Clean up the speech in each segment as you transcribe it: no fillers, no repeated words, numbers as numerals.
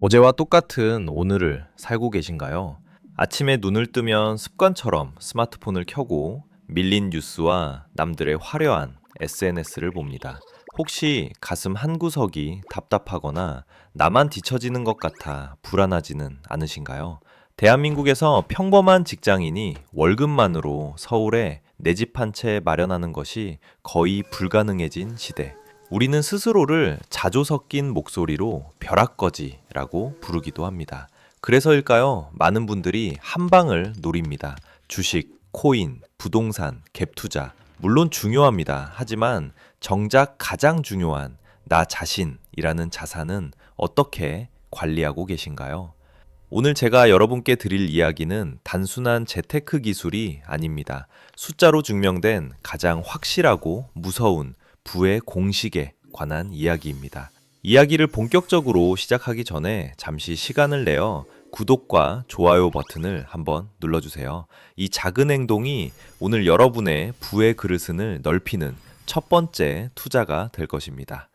어제와 똑같은 오늘을 살고 계신가요? 아침에 눈을 뜨면 습관처럼 스마트폰을 켜고 밀린 뉴스와 남들의 화려한 SNS를 봅니다. 혹시 가슴 한구석이 답답하거나 나만 뒤처지는 것 같아 불안하지는 않으신가요? 대한민국에서 평범한 직장인이 월급만으로 서울에 내 집 한 채 마련하는 것이 거의 불가능해진 시대. 우리는 스스로를 자조 섞인 목소리로 벼락거지라고 부르기도 합니다. 그래서일까요? 많은 분들이 한 방을 노립니다. 주식, 코인, 부동산, 갭 투자. 물론 중요합니다. 하지만 정작 가장 중요한 나 자신이라는 자산은 어떻게 관리하고 계신가요? 오늘 제가 여러분께 드릴 이야기는 단순한 재테크 기술이 아닙니다. 숫자로 증명된 가장 확실하고 무서운 부의 공식에 관한 이야기입니다. 이야기를 본격적으로 시작하기 전에 잠시 시간을 내어 구독과 좋아요 버튼을 한번 눌러주세요. 이 작은 행동이 오늘 여러분의 부의 그릇을 넓히는 첫 번째 투자가 될 것입니다.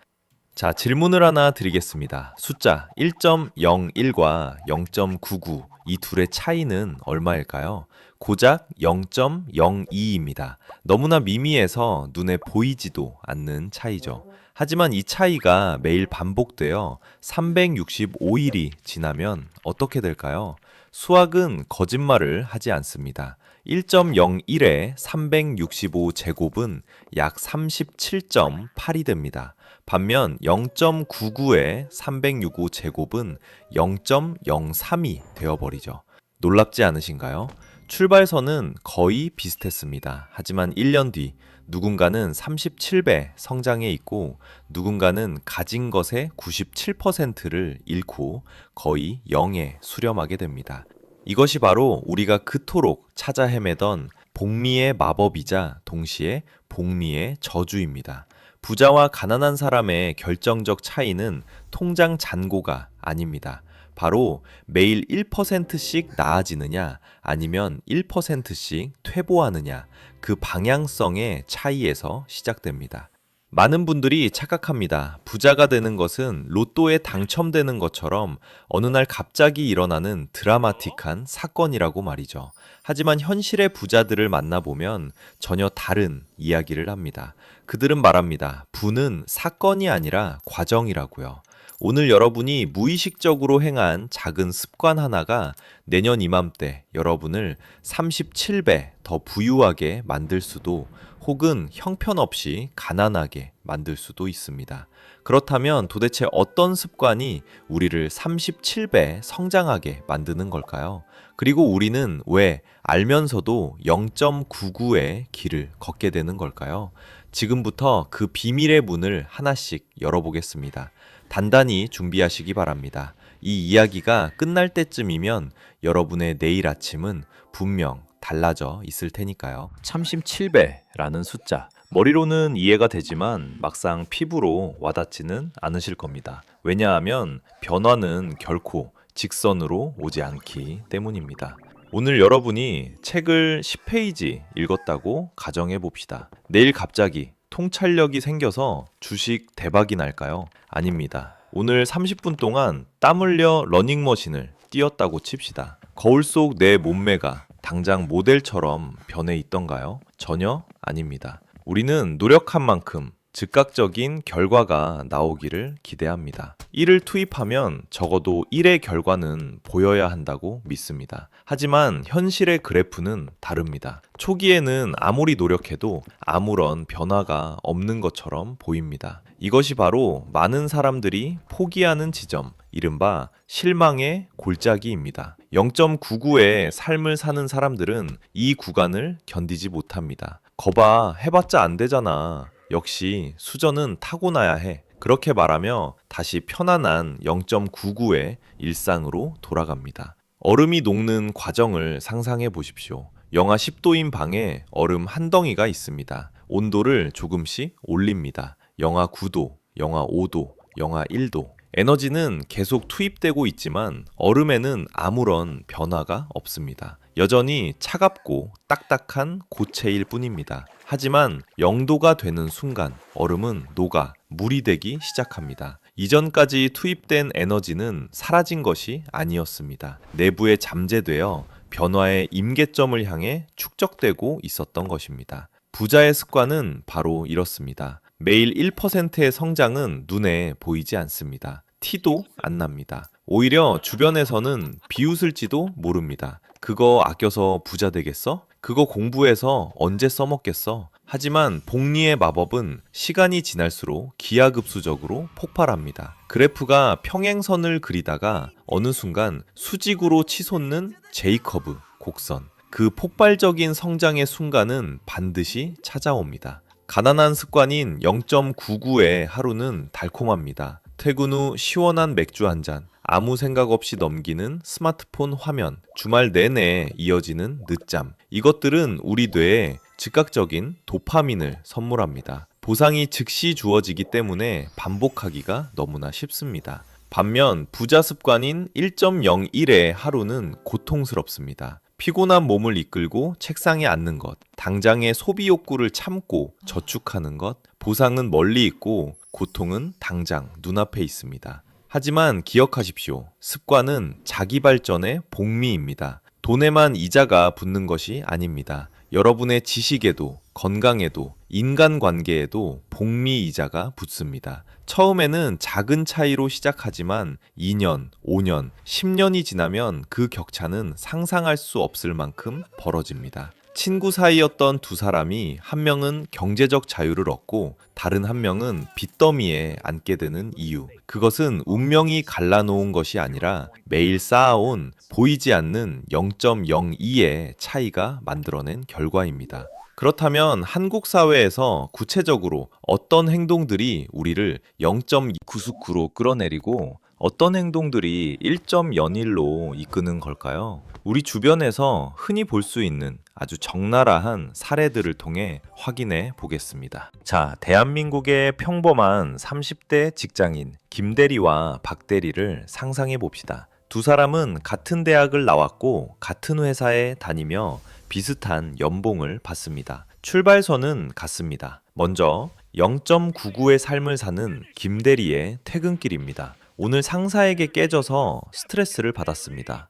자, 질문을 하나 드리겠습니다. 숫자 1.01과 0.99, 이 둘의 차이는 얼마일까요? 고작 0.02입니다. 너무나 미미해서 눈에 보이지도 않는 차이죠. 하지만 이 차이가 매일 반복되어 365일이 지나면 어떻게 될까요? 수학은 거짓말을 하지 않습니다. 1.01에 365제곱은 약 37.8이 됩니다. 반면 0.99에 365제곱은 0.03이 되어버리죠. 놀랍지 않으신가요? 출발선은 거의 비슷했습니다. 하지만 1년 뒤 누군가는 37배 성장해 있고 누군가는 가진 것의 97%를 잃고 거의 0에 수렴하게 됩니다. 이것이 바로 우리가 그토록 찾아 헤매던 복리의 마법이자 동시에 복리의 저주입니다. 부자와 가난한 사람의 결정적 차이는 통장 잔고가 아닙니다. 바로 매일 1%씩 나아지느냐 아니면 1%씩 퇴보하느냐, 그 방향성의 차이에서 시작됩니다. 많은 분들이 착각합니다. 부자가 되는 것은 로또에 당첨되는 것처럼 어느 날 갑자기 일어나는 드라마틱한 사건이라고 말이죠. 하지만 현실의 부자들을 만나보면 전혀 다른 이야기를 합니다. 그들은 말합니다. 부는 사건이 아니라 과정이라고요. 오늘 여러분이 무의식적으로 행한 작은 습관 하나가 내년 이맘때 여러분을 37배 더 부유하게 만들 수도, 혹은 형편없이 가난하게 만들 수도 있습니다. 그렇다면 도대체 어떤 습관이 우리를 37배 성장하게 만드는 걸까요? 그리고 우리는 왜 알면서도 0.99의 길을 걷게 되는 걸까요? 지금부터 그 비밀의 문을 하나씩 열어보겠습니다. 단단히 준비하시기 바랍니다. 이 이야기가 끝날 때쯤이면 여러분의 내일 아침은 분명 달라져 있을 테니까요. 37배라는 숫자. 머리로는 이해가 되지만 막상 피부로 와닿지는 않으실 겁니다. 왜냐하면 변화는 결코 직선으로 오지 않기 때문입니다. 오늘 여러분이 책을 10페이지 읽었다고 가정해 봅시다. 내일 갑자기 통찰력이 생겨서 주식 대박이 날까요? 아닙니다. 오늘 30분 동안 땀 흘려 러닝머신을 뛰었다고 칩시다. 거울 속 내 몸매가 당장 모델처럼 변해 있던가요? 전혀 아닙니다. 우리는 노력한 만큼 즉각적인 결과가 나오기를 기대합니다. 1을 투입하면 적어도 1의 결과는 보여야 한다고 믿습니다. 하지만 현실의 그래프는 다릅니다. 초기에는 아무리 노력해도 아무런 변화가 없는 것처럼 보입니다. 이것이 바로 많은 사람들이 포기하는 지점, 이른바 실망의 골짜기입니다. 0.99의 삶을 사는 사람들은 이 구간을 견디지 못합니다. 거봐, 해봤자 안 되잖아. 역시 수저는 타고나야 해. 그렇게 말하며 다시 편안한 0.99의 일상으로 돌아갑니다. 얼음이 녹는 과정을 상상해 보십시오. 영하 10도인 방에 얼음 한 덩이가 있습니다. 온도를 조금씩 올립니다. 영하 9도, 영하 5도, 영하 1도. 에너지는 계속 투입되고 있지만 얼음에는 아무런 변화가 없습니다. 여전히 차갑고 딱딱한 고체일 뿐입니다. 하지만 0도가 되는 순간 얼음은 녹아 물이 되기 시작합니다. 이전까지 투입된 에너지는 사라진 것이 아니었습니다. 내부에 잠재되어 변화의 임계점을 향해 축적되고 있었던 것입니다. 부자의 습관은 바로 이렇습니다. 매일 1%의 성장은 눈에 보이지 않습니다. 티도 안 납니다. 오히려 주변에서는 비웃을지도 모릅니다. 그거 아껴서 부자 되겠어? 그거 공부해서 언제 써먹겠어? 하지만 복리의 마법은 시간이 지날수록 기하급수적으로 폭발합니다. 그래프가 평행선을 그리다가 어느 순간 수직으로 치솟는 제이커브 곡선. 그 폭발적인 성장의 순간은 반드시 찾아옵니다. 가난한 습관인 0.99의 하루는 달콤합니다. 퇴근 후 시원한 맥주 한 잔, 아무 생각 없이 넘기는 스마트폰 화면, 주말 내내 이어지는 늦잠. 이것들은 우리 뇌에 즉각적인 도파민을 선물합니다. 보상이 즉시 주어지기 때문에 반복하기가 너무나 쉽습니다. 반면 부자 습관인 1.01의 하루는 고통스럽습니다. 피곤한 몸을 이끌고 책상에 앉는 것, 당장의 소비 욕구를 참고 저축하는 것, 보상은 멀리 있고 고통은 당장 눈앞에 있습니다. 하지만 기억하십시오. 습관은 자기 발전의 복리입니다. 돈에만 이자가 붙는 것이 아닙니다. 여러분의 지식에도, 건강에도, 인간관계에도 복리 이자가 붙습니다. 처음에는 작은 차이로 시작하지만 2년, 5년, 10년이 지나면 그 격차는 상상할 수 없을 만큼 벌어집니다. 친구 사이였던 두 사람이 한 명은 경제적 자유를 얻고 다른 한 명은 빚더미에 앉게 되는 이유. 그것은 운명이 갈라놓은 것이 아니라 매일 쌓아온 보이지 않는 0.02의 차이가 만들어낸 결과입니다. 그렇다면 한국 사회에서 구체적으로 어떤 행동들이 우리를 0.99로 끌어내리고 어떤 행동들이 1.01로 이끄는 걸까요? 우리 주변에서 흔히 볼 수 있는 아주 적나라한 사례들을 통해 확인해 보겠습니다. 자, 대한민국의 평범한 30대 직장인 김대리와 박대리를 상상해 봅시다. 두 사람은 같은 대학을 나왔고 같은 회사에 다니며 비슷한 연봉을 받습니다. 출발선은 같습니다. 먼저 0.99의 삶을 사는 김대리의 퇴근길입니다. 오늘 상사에게 깨져서 스트레스를 받았습니다.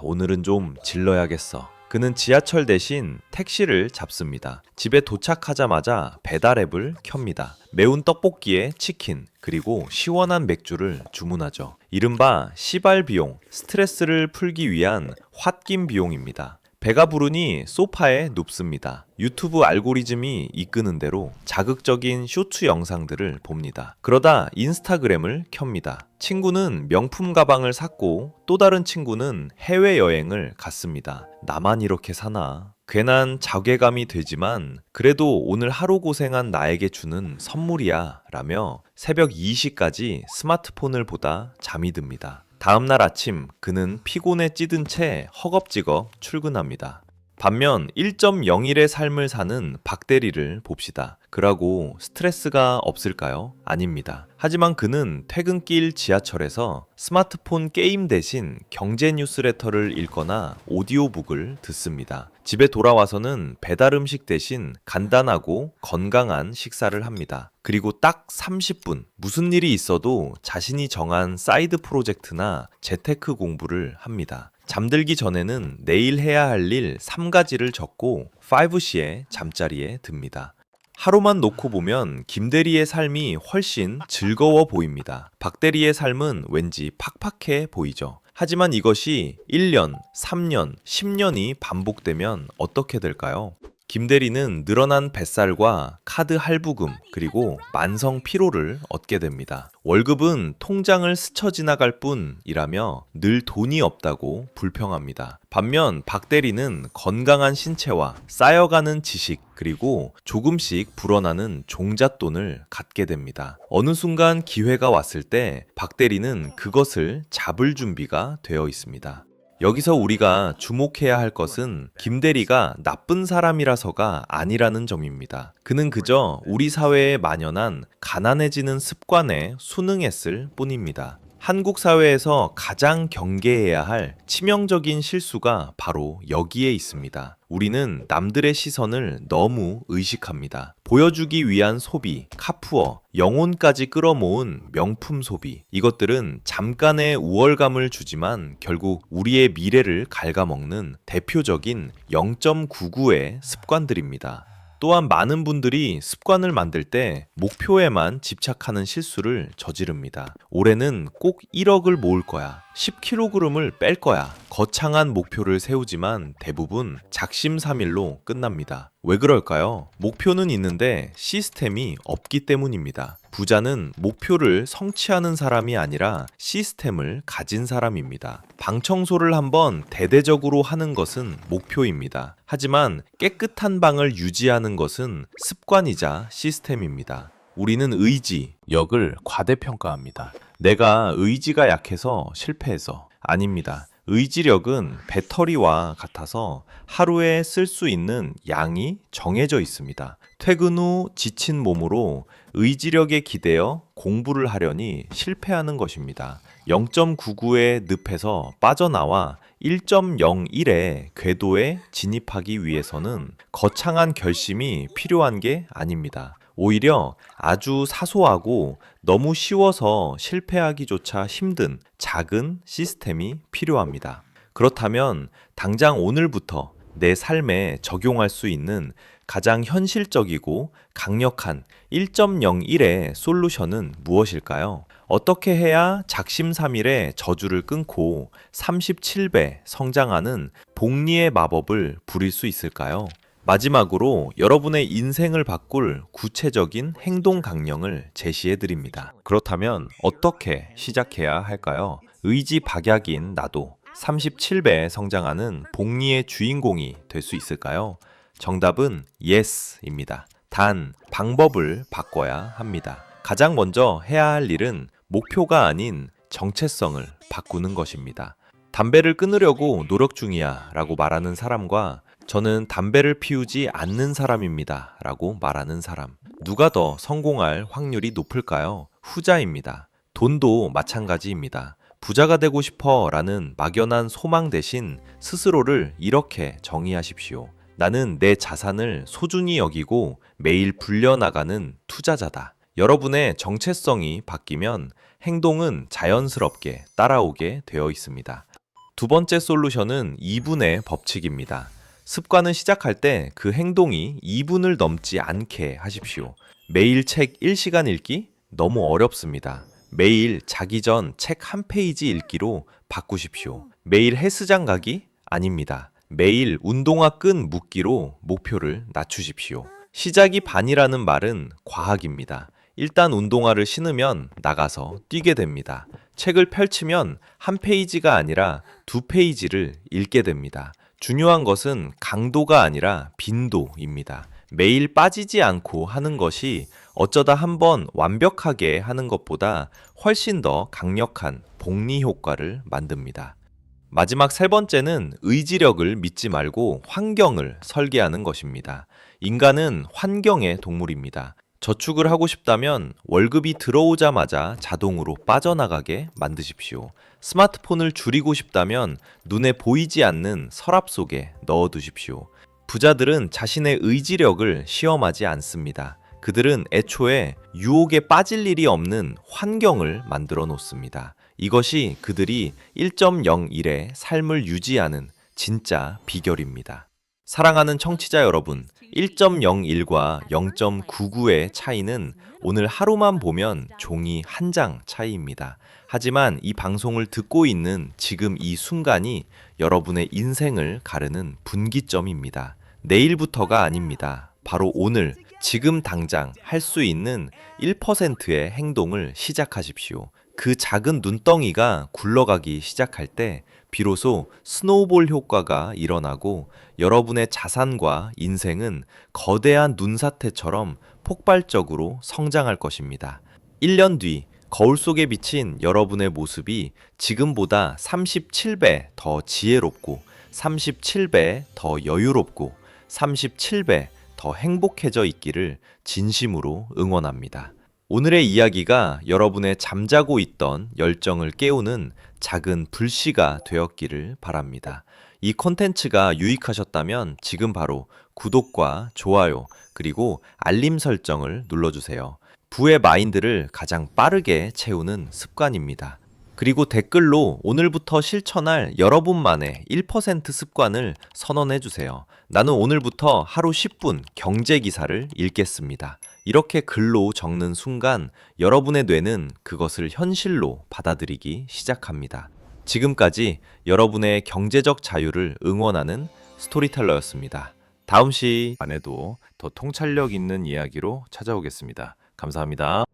오늘은 좀 질러야겠어. 그는 지하철 대신 택시를 잡습니다. 집에 도착하자마자 배달 앱을 켭니다. 매운 떡볶이에 치킨, 그리고 시원한 맥주를 주문하죠. 이른바 시발 비용, 스트레스를 풀기 위한 홧김 비용입니다. 배가 부르니 소파에 눕습니다. 유튜브 알고리즘이 이끄는 대로 자극적인 쇼츠 영상들을 봅니다. 그러다 인스타그램을 켭니다. 친구는 명품 가방을 샀고 또 다른 친구는 해외여행을 갔습니다. 나만 이렇게 사나? 괜한 자괴감이 되지만 그래도 오늘 하루 고생한 나에게 주는 선물이야 라며 새벽 2시까지 스마트폰을 보다 잠이 듭니다. 다음날 아침 그는 피곤에 찌든 채 허겁지겁 출근합니다. 반면 1.01의 삶을 사는 박대리를 봅시다. 그라고 스트레스가 없을까요? 아닙니다. 하지만 그는 퇴근길 지하철에서 스마트폰 게임 대신 경제 뉴스레터를 읽거나 오디오북을 듣습니다. 집에 돌아와서는 배달 음식 대신 간단하고 건강한 식사를 합니다. 그리고 딱 30분, 무슨 일이 있어도 자신이 정한 사이드 프로젝트나 재테크 공부를 합니다. 잠들기 전에는 내일 해야 할 일 3가지를 적고 5시에 잠자리에 듭니다. 하루만 놓고 보면 김대리의 삶이 훨씬 즐거워 보입니다. 박대리의 삶은 왠지 팍팍해 보이죠. 하지만 이것이 1년, 3년, 10년이 반복되면 어떻게 될까요? 김대리는 늘어난 뱃살과 카드 할부금 그리고 만성 피로를 얻게 됩니다. 월급은 통장을 스쳐 지나갈 뿐이라며 늘 돈이 없다고 불평합니다. 반면 박대리는 건강한 신체와 쌓여가는 지식 그리고 조금씩 불어나는 종잣돈을 갖게 됩니다. 어느 순간 기회가 왔을 때 박대리는 그것을 잡을 준비가 되어 있습니다. 여기서 우리가 주목해야 할 것은 김대리가 나쁜 사람이라서가 아니라는 점입니다. 그는 그저 우리 사회에 만연한 가난해지는 습관에 순응했을 뿐입니다. 한국 사회에서 가장 경계해야 할 치명적인 실수가 바로 여기에 있습니다. 우리는 남들의 시선을 너무 의식합니다. 보여주기 위한 소비, 카푸어, 영혼까지 끌어모은 명품 소비. 이것들은 잠깐의 우월감을 주지만 결국 우리의 미래를 갉아먹는 대표적인 0.99의 습관들입니다. 또한 많은 분들이 습관을 만들 때 목표에만 집착하는 실수를 저지릅니다. 올해는 꼭 1억을 모을 거야. 10kg을 뺄 거야. 거창한 목표를 세우지만 대부분 작심삼일로 끝납니다. 왜 그럴까요? 목표는 있는데 시스템이 없기 때문입니다. 부자는 목표를 성취하는 사람이 아니라 시스템을 가진 사람입니다. 방 청소를 한번 대대적으로 하는 것은 목표입니다. 하지만 깨끗한 방을 유지하는 것은 습관이자 시스템입니다. 우리는 의지, 역을 과대평가합니다. 내가 의지가 약해서 실패해서 아닙니다. 의지력은 배터리와 같아서 하루에 쓸 수 있는 양이 정해져 있습니다. 퇴근 후 지친 몸으로 의지력에 기대어 공부를 하려니 실패하는 것입니다. 0.99의 늪에서 빠져나와 1.01의 궤도에 진입하기 위해서는 거창한 결심이 필요한 게 아닙니다. 오히려 아주 사소하고 너무 쉬워서 실패하기조차 힘든 작은 시스템이 필요합니다. 그렇다면 당장 오늘부터 내 삶에 적용할 수 있는 가장 현실적이고 강력한 1.01의 솔루션은 무엇일까요? 어떻게 해야 작심삼일의 저주를 끊고 37배 성장하는 복리의 마법을 부릴 수 있을까요? 마지막으로 여러분의 인생을 바꿀 구체적인 행동 강령을 제시해 드립니다. 그렇다면 어떻게 시작해야 할까요? 의지 박약인 나도 37배 성장하는 복리의 주인공이 될 수 있을까요? 정답은 YES입니다. 단, 방법을 바꿔야 합니다. 가장 먼저 해야 할 일은 목표가 아닌 정체성을 바꾸는 것입니다. 담배를 끊으려고 노력 중이야 라고 말하는 사람과 저는 담배를 피우지 않는 사람입니다 라고 말하는 사람. 누가 더 성공할 확률이 높을까요? 후자입니다. 돈도 마찬가지입니다. 부자가 되고 싶어 라는 막연한 소망 대신 스스로를 이렇게 정의하십시오. 나는 내 자산을 소중히 여기고 매일 불려나가는 투자자다. 여러분의 정체성이 바뀌면 행동은 자연스럽게 따라오게 되어 있습니다. 두 번째 솔루션은 2분의 법칙입니다. 습관을 시작할 때 그 행동이 2분을 넘지 않게 하십시오. 매일 책 1시간 읽기? 너무 어렵습니다. 매일 자기 전 책 한 페이지 읽기로 바꾸십시오. 매일 헬스장 가기? 아닙니다. 매일 운동화 끈 묶기로 목표를 낮추십시오. 시작이 반이라는 말은 과학입니다. 일단 운동화를 신으면 나가서 뛰게 됩니다. 책을 펼치면 한 페이지가 아니라 두 페이지를 읽게 됩니다. 중요한 것은 강도가 아니라 빈도입니다. 매일 빠지지 않고 하는 것이 어쩌다 한번 완벽하게 하는 것보다 훨씬 더 강력한 복리 효과를 만듭니다. 마지막 세 번째는 의지력을 믿지 말고 환경을 설계하는 것입니다. 인간은 환경의 동물입니다. 저축을 하고 싶다면 월급이 들어오자마자 자동으로 빠져나가게 만드십시오. 스마트폰을 줄이고 싶다면 눈에 보이지 않는 서랍 속에 넣어두십시오. 부자들은 자신의 의지력을 시험하지 않습니다. 그들은 애초에 유혹에 빠질 일이 없는 환경을 만들어 놓습니다. 이것이 그들이 1.01의 삶을 유지하는 진짜 비결입니다. 사랑하는 청취자 여러분, 1.01과 0.99의 차이는 오늘 하루만 보면 종이 한 장 차이입니다. 하지만 이 방송을 듣고 있는 지금 이 순간이 여러분의 인생을 가르는 분기점입니다. 내일부터가 아닙니다. 바로 오늘, 지금 당장 할 수 있는 1%의 행동을 시작하십시오. 그 작은 눈덩이가 굴러가기 시작할 때 비로소 스노우볼 효과가 일어나고 여러분의 자산과 인생은 거대한 눈사태처럼 폭발적으로 성장할 것입니다. 1년 뒤 거울 속에 비친 여러분의 모습이 지금보다 37배 더 지혜롭고 37배 더 여유롭고 37배 더 행복해져 있기를 진심으로 응원합니다. 오늘의 이야기가 여러분의 잠자고 있던 열정을 깨우는 작은 불씨가 되었기를 바랍니다. 이 콘텐츠가 유익하셨다면 지금 바로 구독과 좋아요, 그리고 알림 설정을 눌러주세요. 부의 마인드를 가장 빠르게 채우는 습관입니다. 그리고 댓글로 오늘부터 실천할 여러분만의 1% 습관을 선언해주세요. 나는 오늘부터 하루 10분 경제 기사를 읽겠습니다. 이렇게 글로 적는 순간 여러분의 뇌는 그것을 현실로 받아들이기 시작합니다. 지금까지 여러분의 경제적 자유를 응원하는 스토리텔러였습니다. 다음 시간에도 더 통찰력 있는 이야기로 찾아오겠습니다. 감사합니다.